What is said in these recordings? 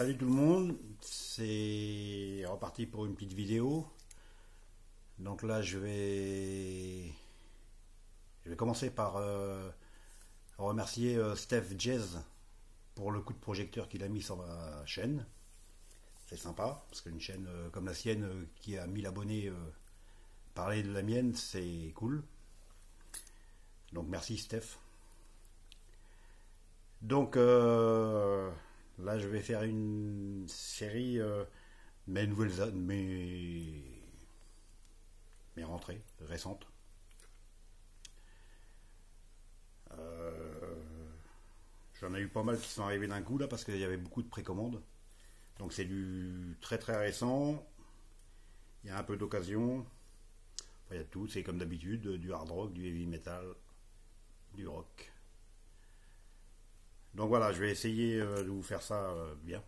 Salut tout le monde, c'est reparti pour une petite vidéo. Donc là je vais commencer par remercier Steph Jazz pour le coup de projecteur qu'il a mis sur ma chaîne. C'est sympa, parce qu'une chaîne comme la sienne qui a 1000 abonnés, parler de la mienne, c'est cool. Donc merci Steph. Donc là je vais faire une série mes rentrées récentes. J'en ai eu pas mal qui sont arrivés d'un coup là parce qu'il y avait beaucoup de précommandes. Donc c'est du très très récent. Il y a un peu d'occasion. Enfin, il y a tout, c'est comme d'habitude, du hard rock, du heavy metal, du rock. Donc voilà, je vais essayer de vous faire ça bien.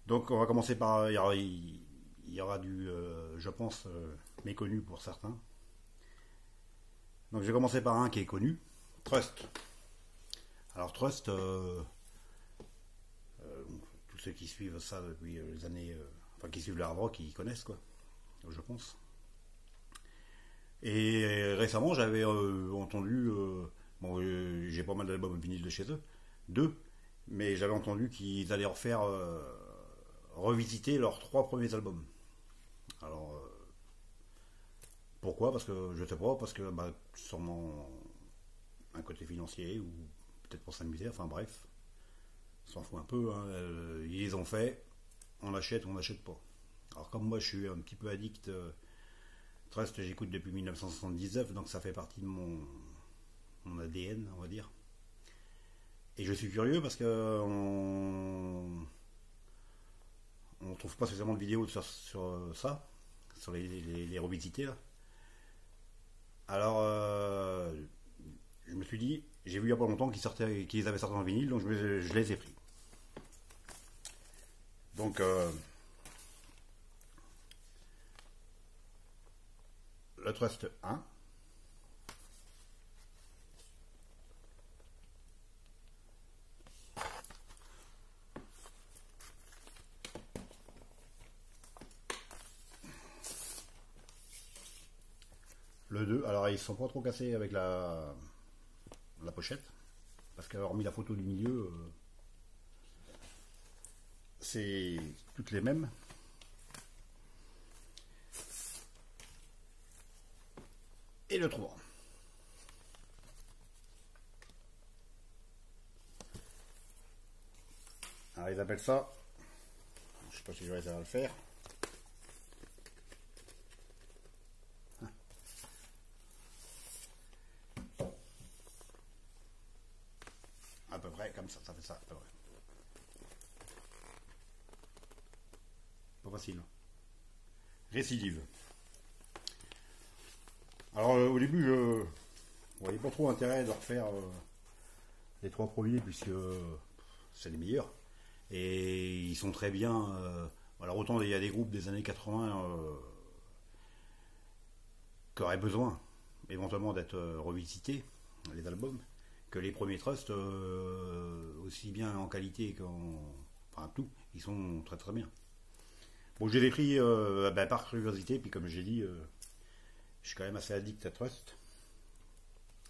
Donc on va commencer par... Il y aura du, je pense, méconnu pour certains. Donc je vais commencer par un qui est connu. Trust. Alors Trust, tous ceux qui suivent ça depuis les années... enfin qui suivent le hard rock, ils connaissent quoi, je pense. Et récemment j'avais entendu... bon, j'ai pas mal d'albums vinyles de chez eux, deux, mais j'avais entendu qu'ils allaient refaire, revisiter leurs trois premiers albums. Alors, pourquoi? Parce que je sais pas, parce que sûrement un côté financier ou peut-être pour s'amuser, enfin bref, on s'en fout un peu, hein. Ils les ont fait, on achète ou on n'achète pas. Alors comme moi je suis un petit peu addict, Trust j'écoute depuis 1979, donc ça fait partie de mon ADN, on va dire. Et je suis curieux parce que on trouve pas spécialement de vidéos sur ça, sur les revisités là. Alors je me suis dit, j'ai vu il y a pas longtemps qu'ils avaient sorti en vinyle, donc je les ai pris. Donc le Trust 1. Le 2, alors ils sont pas trop cassés avec la pochette, parce que hormis la photo du milieu, c'est toutes les mêmes. Et le 3. Alors ils appellent ça, je sais pas si je vais réussir à le faire. À peu près comme ça fait ça à peu près. Pas facile. Récidive. Alors au début je voyais pas trop intérêt de refaire les trois premiers puisque c'est les meilleurs. Et ils sont très bien. Alors autant il y a des groupes des années 80 qui auraient besoin éventuellement d'être revisités, les albums, que les premiers Trust, aussi bien en qualité qu'en... Enfin tout, ils sont très très bien. Bon, je les ai pris par curiosité, puis comme j'ai dit, je suis quand même assez addict à Trust.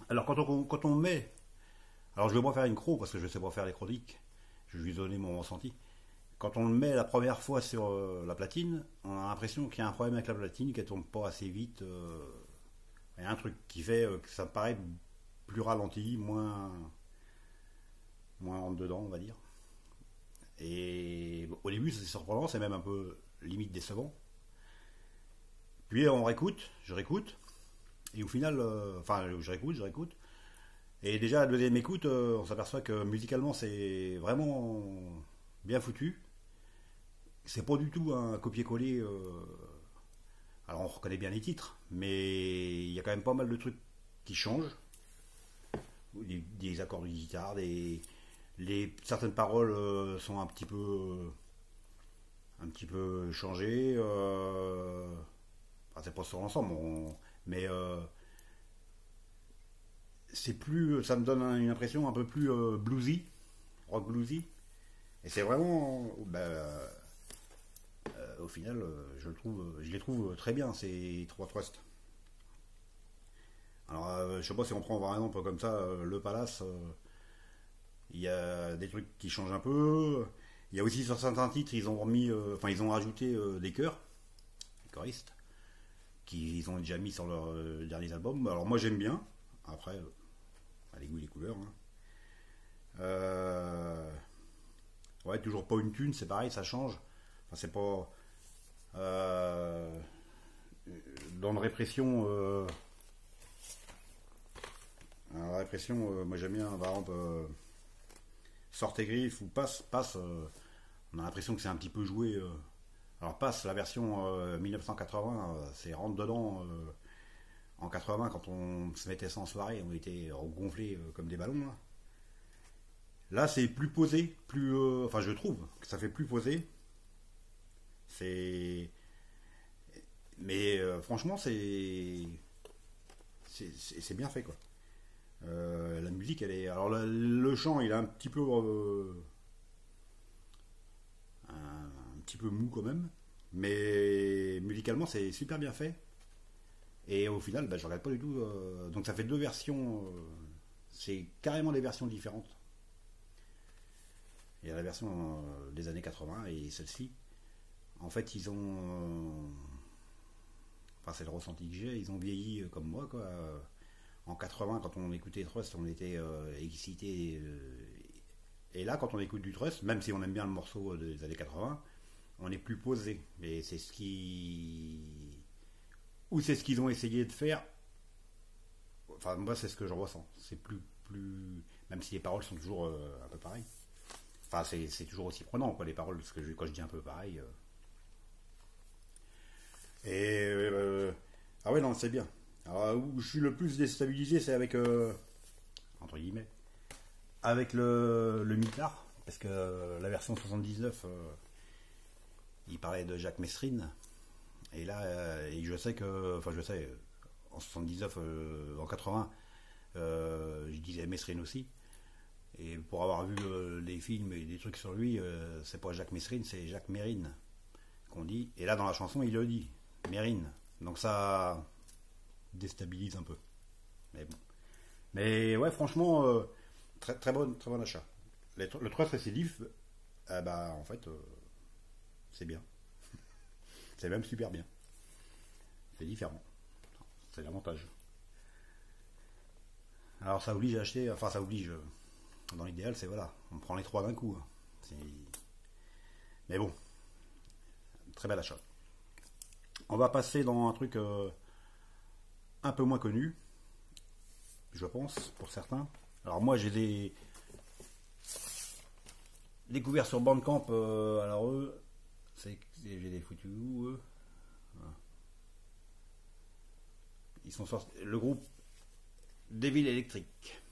Alors quand on met... Alors je vais pas faire une cro parce que je sais pas faire les chroniques, je vais lui donner mon ressenti. Quand on le met la première fois sur la platine, on a l'impression qu'il y a un problème avec la platine, qu'elle tombe pas assez vite. Il y a un truc qui fait que ça paraît plus ralenti, moins en dedans, on va dire. Et au début c'est surprenant, c'est même un peu limite décevant. Puis je réécoute, et au final, je réécoute. Et déjà à la deuxième écoute, on s'aperçoit que musicalement c'est vraiment bien foutu. C'est pas du tout un copier-coller. Alors on reconnaît bien les titres, mais il y a quand même pas mal de trucs qui changent. Des accords de guitare, certaines paroles sont un petit peu changées. Enfin, c'est pas sur l'ensemble, mais c'est plus, ça me donne une impression un peu plus bluesy, rock bluesy. Et c'est vraiment, au final, je les trouve très bien ces trois trusts. Alors, je sais pas si on prend par exemple comme ça le Palace, il y a des trucs qui changent un peu. Il y a aussi sur certains titres, ils ont remis, enfin ils ont rajouté des chœurs, des choristes, qu'ils ont déjà mis sur leurs derniers albums. Alors moi j'aime bien. Après, les goûts et les couleurs, hein. Euh, ouais, toujours pas une thune, c'est pareil, ça change. Enfin, c'est pas. euh, dans la répression, moi j'aime bien, par exemple, Sortez Griff ou Passe, on a l'impression que c'est un petit peu joué. Alors Passe, la version 1980, c'est rentre dedans. En 80, quand on se mettait ça en soirée, on était gonflés comme des ballons. Là, c'est plus posé, plus. Enfin, je trouve que ça fait plus posé. C'est. Mais franchement, c'est bien fait, quoi. La musique, elle est. Alors, le chant, il est un petit peu mou quand même. Mais musicalement, c'est super bien fait. Et au final, je regarde pas du tout. Donc, ça fait deux versions. C'est carrément des versions différentes. Il y a la version des années 80 et celle-ci. En fait, ils ont. Enfin, c'est le ressenti que j'ai. Ils ont vieilli comme moi, quoi. En 80, quand on écoutait Trust, on était excité. Et là, quand on écoute du Trust, même si on aime bien le morceau des années 80, on est plus posé. Et c'est ce qui. Ou c'est ce qu'ils ont essayé de faire. Enfin, moi, c'est ce que je ressens. C'est plus. Même si les paroles sont toujours un peu pareilles. Enfin, c'est toujours aussi prenant, quoi, les paroles, parce que quand je dis un peu pareil. Et. Ah ouais, non, c'est bien. Alors, où je suis le plus déstabilisé, c'est avec. Entre guillemets. Avec le mitard. Parce que la version 79, il parlait de Jacques Messrine. Et là, et je sais que. Enfin, je sais. En 79, en 80, je disais Messrine aussi. Et pour avoir vu des films et des trucs sur lui, c'est pas Jacques Messrine, c'est Jacques Mérine qu'on dit. Et là, dans la chanson, il le dit, Mérine. Donc ça déstabilise un peu. Mais bon. Mais ouais, franchement, très bon achat. Le trust récidif, en fait, c'est bien. C'est même super bien. C'est différent. C'est l'avantage. Alors ça oblige à acheter, enfin ça oblige. Dans l'idéal, c'est voilà, on prend les trois d'un coup, hein. Mais bon, très bel achat. On va passer dans un truc un peu moins connu, je pense, pour certains. Alors moi, j'ai des découvertes sur Bandcamp. Alors eux, j'ai des foutus où eux. Voilà. Ils sont sortis. Le groupe Devil Electric.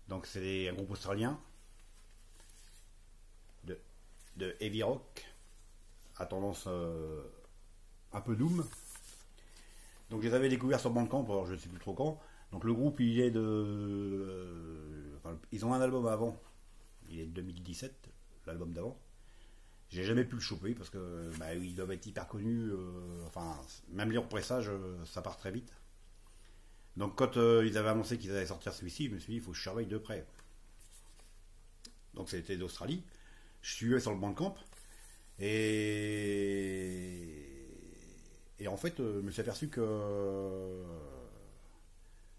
Donc c'est un groupe australien de, de heavy rock à tendance un peu doom. Donc je les avais découverts sur Bandcamp, alors je ne sais plus trop quand. Donc le groupe il est de... ils ont un album avant, il est de 2017, l'album d'avant. J'ai jamais pu le choper parce que ils doivent être hyper connus. Enfin, même les repressages, ça part très vite. Donc quand ils avaient annoncé qu'ils allaient sortir celui-ci, je me suis dit il faut que je surveille de près. Donc c'était d'Australie. Je suis sur le Bandcamp et en fait je me suis aperçu que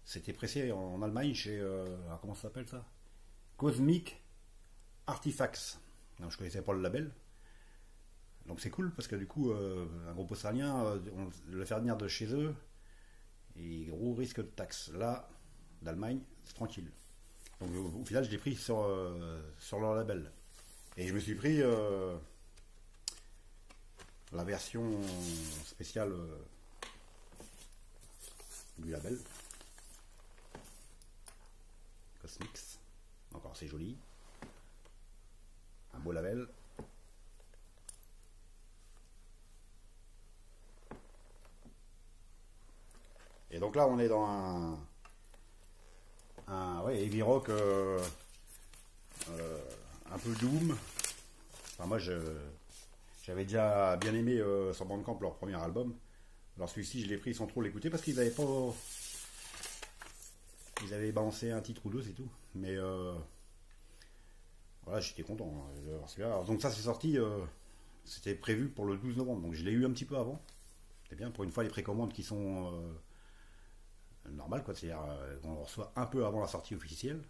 c'était pressé en Allemagne chez comment ça s'appelle ça, Cosmic Artifacts. Non, je connaissais pas le label. Donc c'est cool parce que du coup un groupe australien, on le faire venir de chez eux. Et gros risque de taxe. Là, d'Allemagne, c'est tranquille. Donc au final, je l'ai pris sur leur label. Et je me suis pris la version spéciale du label. Cosmix. Encore, c'est joli. Un beau label. Et donc là, on est dans un heavy rock peu doom. Enfin, moi, j'avais déjà bien aimé sur Bandcamp leur premier album. Alors celui-ci, je l'ai pris sans trop l'écouter parce qu'ils avaient pas... Ils avaient balancé un titre ou deux, c'est tout. Mais voilà, j'étais content d'avoir celui-là. Alors, donc ça, c'est sorti... c'était prévu pour le 12 novembre. Donc je l'ai eu un petit peu avant. C'est bien, pour une fois, les précommandes qui sont normales, quoi. C'est-à-dire qu'on le reçoit un peu avant la sortie officielle.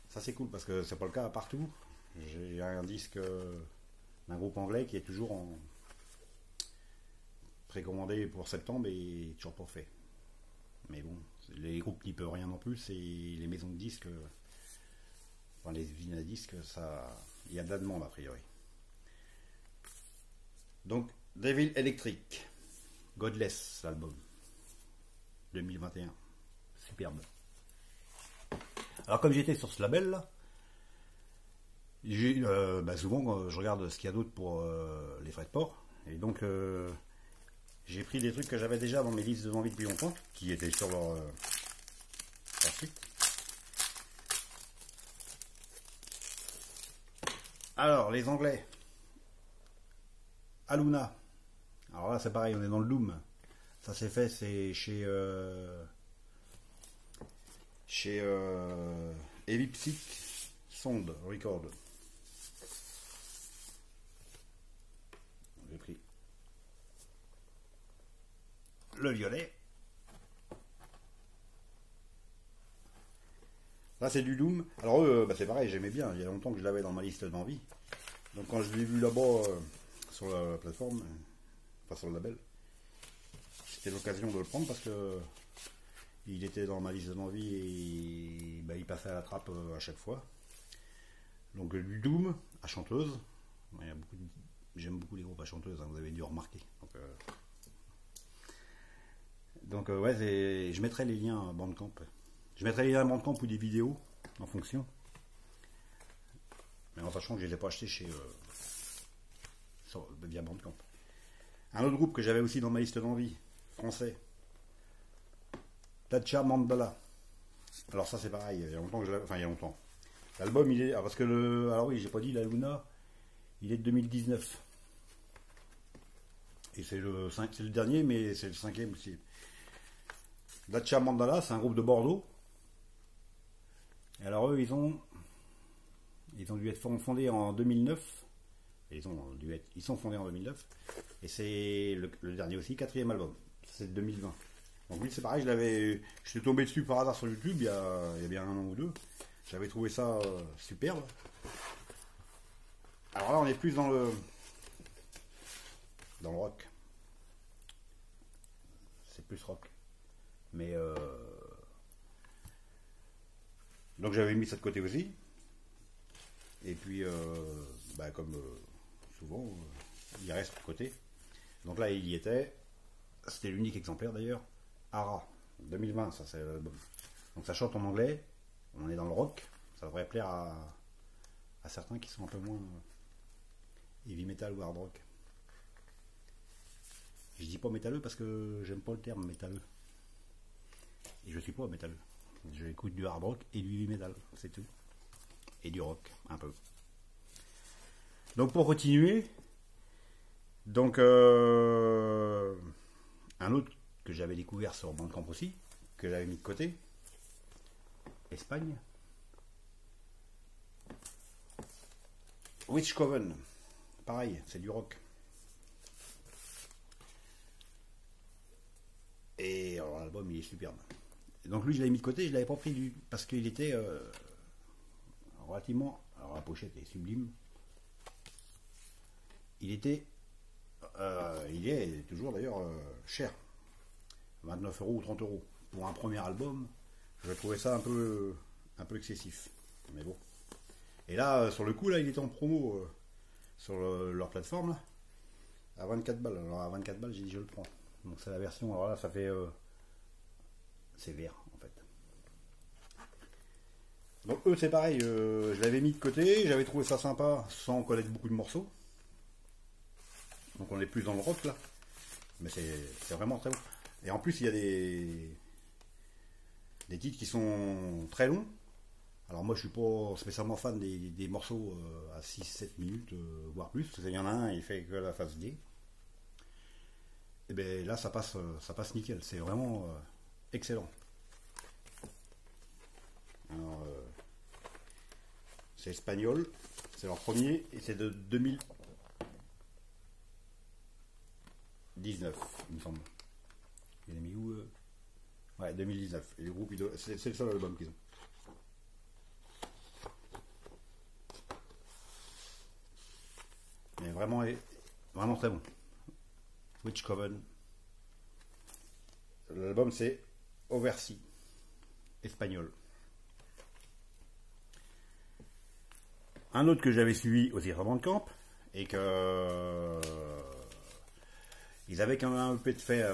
Ça, c'est cool parce que c'est pas le cas partout. J'ai un disque d'un groupe anglais qui est toujours en précommandé pour septembre et toujours pas fait. Mais bon, les groupes n'y peuvent rien non plus. C'est les maisons de disques, enfin les usines à disques, ça, il y a de la demande a priori. Donc, Devil Electric, Godless, l'album 2021, superbe. Alors comme j'étais sur ce label là, souvent quand je regarde ce qu'il y a d'autre pour les frais de port, et donc j'ai pris des trucs que j'avais déjà dans mes listes d'envie depuis longtemps, qui étaient sur leur site. Alors les Anglais, Aluna. Alors là c'est pareil, on est dans le Doom. Ça s'est fait, c'est chez Elliptic Sound Record. J'ai pris le violet. Là c'est du Doom. Alors eux, c'est pareil, j'aimais bien. Il y a longtemps que je l'avais dans ma liste d'envie. Donc quand je l'ai vu là-bas sur la plateforme, pas sur le label, c'était l'occasion de le prendre parce que il était dans ma liste d'envie et il passait à la trappe à chaque fois. Donc du Doom à chanteuse. J'aime beaucoup les groupes à chanteuse, hein, vous avez dû remarquer. Donc ouais, je mettrai les liens à Bandcamp. Je mettrai les liens à Bandcamp ou des vidéos en fonction. Mais en sachant que je ne les ai pas achetés via Bandcamp. Un autre groupe que j'avais aussi dans ma liste d'envie, français, Tatcha Mandala. Alors ça c'est pareil, il y a longtemps que je l'avais. Enfin il y a longtemps. L'album il est. Parce que le. Alors oui, j'ai pas dit la Luna, il est de 2019. Et c'est le dernier, mais c'est le cinquième aussi. Tatcha Mandala, c'est un groupe de Bordeaux. Et alors eux, ils ont dû être fondés en 2009. Ils sont fondés en 2009. Et c'est le dernier aussi, quatrième album. C'est 2020. Donc oui, c'est pareil, je suis tombé dessus par hasard sur YouTube il y a bien un an ou deux. J'avais trouvé ça superbe. Alors là, on est plus dans le rock. C'est plus rock. Mais donc j'avais mis ça de côté aussi. Et puis, comme souvent, il reste de côté. Donc là, il y était. C'était l'unique exemplaire d'ailleurs. Ara, 2020, ça c'est l'album. Donc ça chante en anglais. On est dans le rock. Ça devrait plaire à certains qui sont un peu moins heavy metal ou hard rock. Je dis pas métalleux parce que j'aime pas le terme métalleux. Et je suis pas métalleux. J'écoute du hard rock et du heavy metal, c'est tout. Et du rock, un peu. Donc pour continuer, donc un autre que j'avais découvert sur Bandcamp aussi, que j'avais mis de côté, Espagne, Witch Coven, pareil, c'est du rock. Et l'album il est superbe. Et donc lui je l'avais mis de côté, je l'avais pas pris parce qu'il était relativement. Alors la pochette est sublime. Il est toujours d'ailleurs cher. 29 € ou 30 €. Pour un premier album, je trouvais ça un peu excessif. Mais bon. Et là, sur le coup, là, il était en promo sur leur plateforme, là, à 24 balles. Alors à 24 balles, j'ai dit je le prends. Donc c'est la version, alors là, ça fait. C'est vert, en fait. Donc eux, c'est pareil, je l'avais mis de côté, j'avais trouvé ça sympa, sans connaître beaucoup de morceaux. Donc on est plus dans le rock, là. Mais c'est vraiment très bon. Et en plus, il y a des titres qui sont très longs, Alors moi je suis pas spécialement fan des morceaux à 6-7 minutes, voire plus. Il y en a un, il fait que la phase D. Et bien là ça passe nickel. C'est vraiment excellent. Alors c'est espagnol, c'est leur premier et c'est de 2019, il me semble. Il a mis où Ouais, 2019. Et le groupe, c'est le seul album qu'ils ont. Mais vraiment, vraiment très bon. Witch Coven. L'album c'est Oversea, espagnol. Un autre que j'avais suivi au Theater Camp et que ils avaient quand même un EP de fait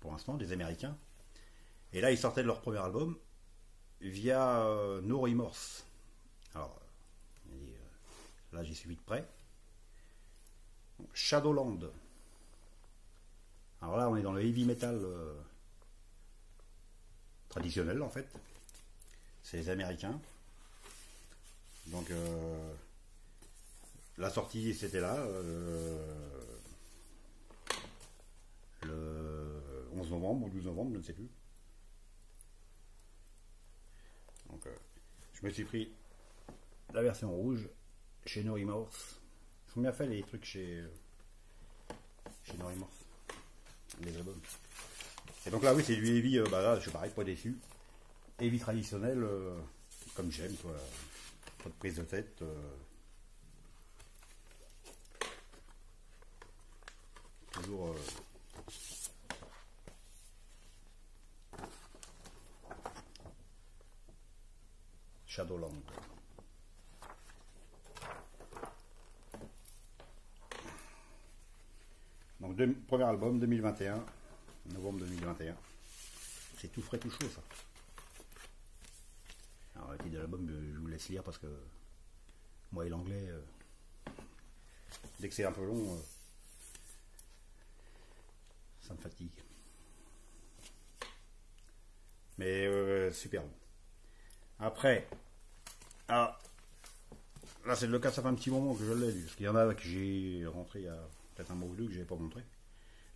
pour l'instant, des Américains. Et là, ils sortaient de leur premier album via No Remorse. Alors, là, j'ai suivi de près. Shadowland. Alors là, on est dans le heavy metal traditionnel, en fait. C'est les Américains. Donc, la sortie, c'était là. Le 11 novembre ou 12 novembre, je ne sais plus. Donc, je me suis pris la version rouge chez No Remorse. Ils sont bien fait les trucs chez No Remorse, les albums. Et donc là, oui, c'est du heavy. Là, je suis pareil, pas déçu. Heavy traditionnel, comme j'aime, quoi. Pas de prise de tête. Toujours. Shadowland. Donc premier album 2021, novembre 2021. C'est tout frais, tout chaud ça. Alors le titre de l'album, je vous laisse lire parce que moi et l'anglais, dès que c'est un peu long, ça me fatigue. Mais superbe. Après, là c'est le cas, ça fait un petit moment que je l'ai lu, parce qu'il y en a que j'ai rentré il y a peut-être un mois ou deux que je n'avais pas montré.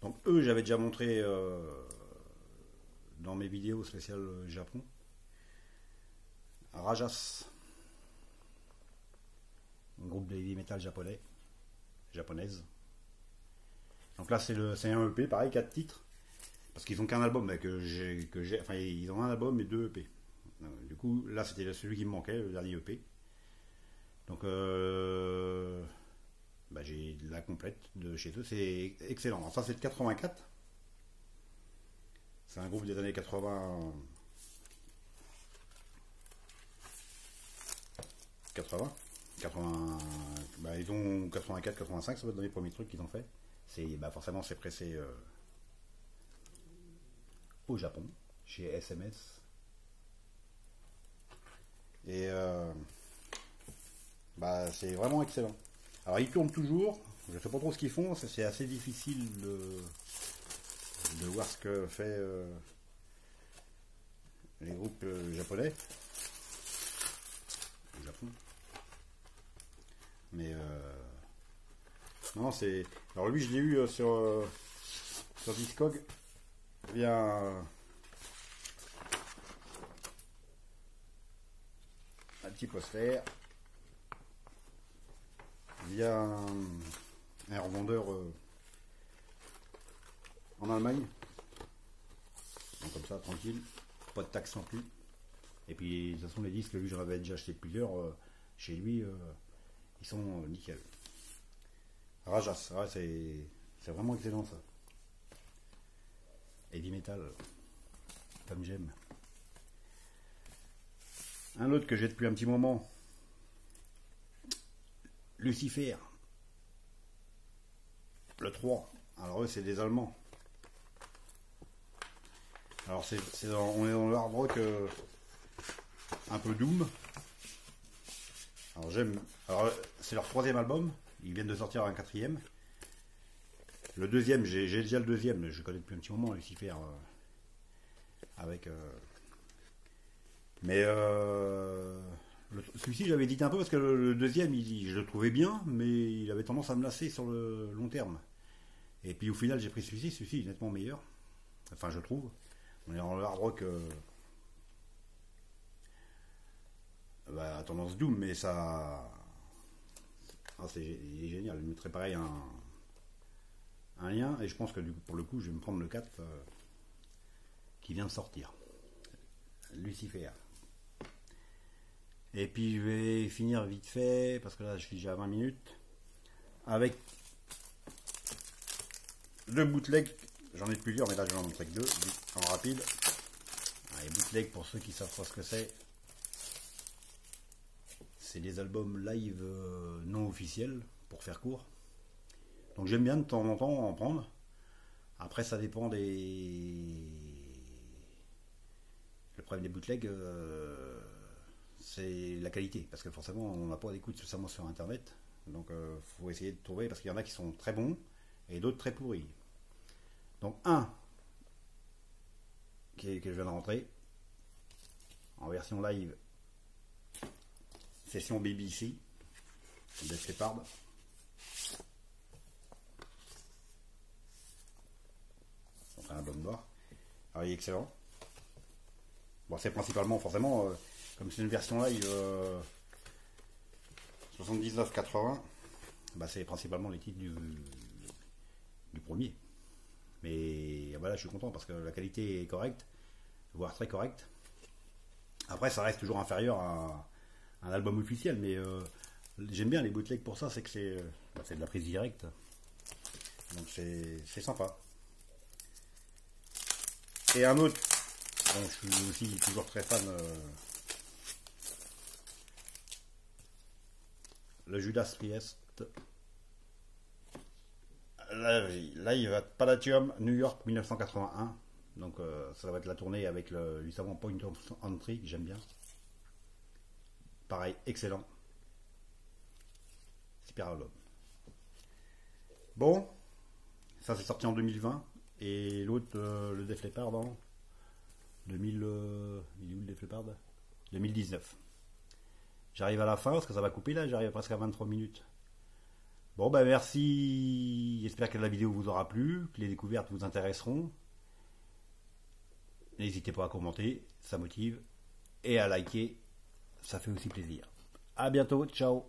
Donc eux, j'avais déjà montré dans mes vidéos spéciales Japon. Rajas, un groupe de heavy metal japonaise. Donc là c'est un EP, pareil, 4 titres, parce qu'ils ont qu'un album, mais enfin ils ont un album et 2 EP. Du coup là c'était celui qui me manquait, le dernier EP. Donc j'ai la complète de chez eux, c'est excellent. Alors ça c'est de 84. C'est un groupe des années 80. 80, ils ont 84, 85, ça va être dans les premiers trucs qu'ils ont fait. Forcément c'est pressé au Japon, chez SMS. Et c'est vraiment excellent. Alors ils tournent toujours, je ne sais pas trop ce qu'ils font, c'est assez difficile de voir ce que fait les groupes japonais au Japon. Mais non, c'est. Alors lui, je l'ai eu sur Discog via un petit poster, via un revendeur en Allemagne. Donc comme ça, tranquille, pas de taxes non plus. Et puis de toute façon, les disques, lui, j'en avais déjà acheté plusieurs chez lui. Ils sont nickel. Rajas, ouais, c'est vraiment excellent ça. Heavy metal, comme j'aime. Un autre que j'ai depuis un petit moment, Lucifer, le 3. Alors eux c'est des Allemands. Alors on est dans le hard rock un peu doom. Alors j'aime. Alors c'est leur 3e album. Ils viennent de sortir un 4e. Le 2e, j'ai déjà le 2e. Je connais depuis un petit moment Lucifer avec Mais celui-ci, j'avais hésité un peu parce que le deuxième, je le trouvais bien, mais il avait tendance à me lasser sur le long terme. Et puis au final, j'ai pris celui-ci est nettement meilleur. Enfin, je trouve. On est en hard rock à tendance doom, mais ça. Ah, il est génial. Je mettrais pareil un lien, et je pense que pour le coup, je vais me prendre le 4 qui vient de sortir. Lucifer. Et puis je vais finir vite fait, parce que là je suis déjà à 20 minutes, avec le bootleg. J'en ai plusieurs, mais là je vais en montrer que deux, en rapide. Les bootleg, pour ceux qui savent pas ce que c'est des albums live non officiels, pour faire court. Donc j'aime bien de temps en temps en prendre. Après ça dépend des... Le problème des bootlegs, c'est la qualité, parce que forcément on n'a pas d'écoute spécialement sur internet, donc faut essayer de trouver, parce qu'il y en a qui sont très bons et d'autres très pourris. Donc un que je viens de rentrer en version live, session BBC de Shepard. On fait un album noir. Alors il est excellent. Bon, c'est principalement forcément comme c'est une version live 79-80, bah, c'est principalement les titres du premier. Mais voilà, je suis content parce que la qualité est correcte, voire très correcte. Après, ça reste toujours inférieur à un album officiel, mais j'aime bien les bootlegs pour ça, c'est que c'est de la prise directe. Donc c'est sympa. Et un autre, bon, je suis aussi toujours très fan. Le Judas Priest live at Palladium New York 1981. Donc ça va être la tournée avec justement Point of Entry que j'aime bien. Pareil, excellent. Super album. Bon, ça c'est sorti en 2020 et l'autre le Def Leppard en 2000. Il est où le Def Leppard 2019. J'arrive à la fin parce que ça va couper là, j'arrive presque à 23 minutes. Bon ben merci, j'espère que la vidéo vous aura plu, que les découvertes vous intéresseront. N'hésitez pas à commenter, ça motive, et à liker, ça fait aussi plaisir. A bientôt, ciao.